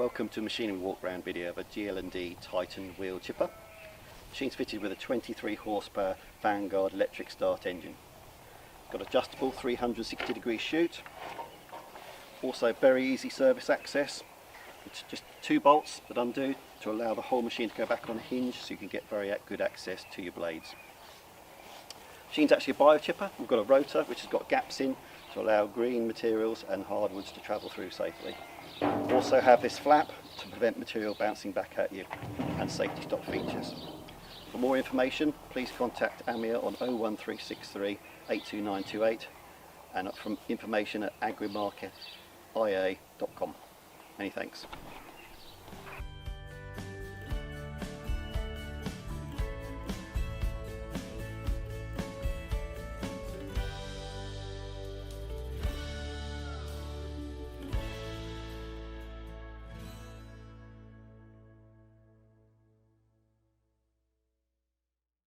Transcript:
Welcome to a machinery walk around video of a GL&D Titan wheel chipper. Machine's fitted with a 23 horsepower Vanguard electric start engine. Got adjustable 360 degree chute. Also very easy service access. It's just 2 bolts that undo to allow the whole machine to go back on a hinge, so you can get very good access to your blades. Machine's actually a bio-chipper. We've got a rotor which has got gaps in to allow green materials and hardwoods to travel through safely. Also have this flap to prevent material bouncing back at you, and safety stop features. For more information, please contact AMIA on 01363 82928 and from information at agrimarketia.com. Many thanks.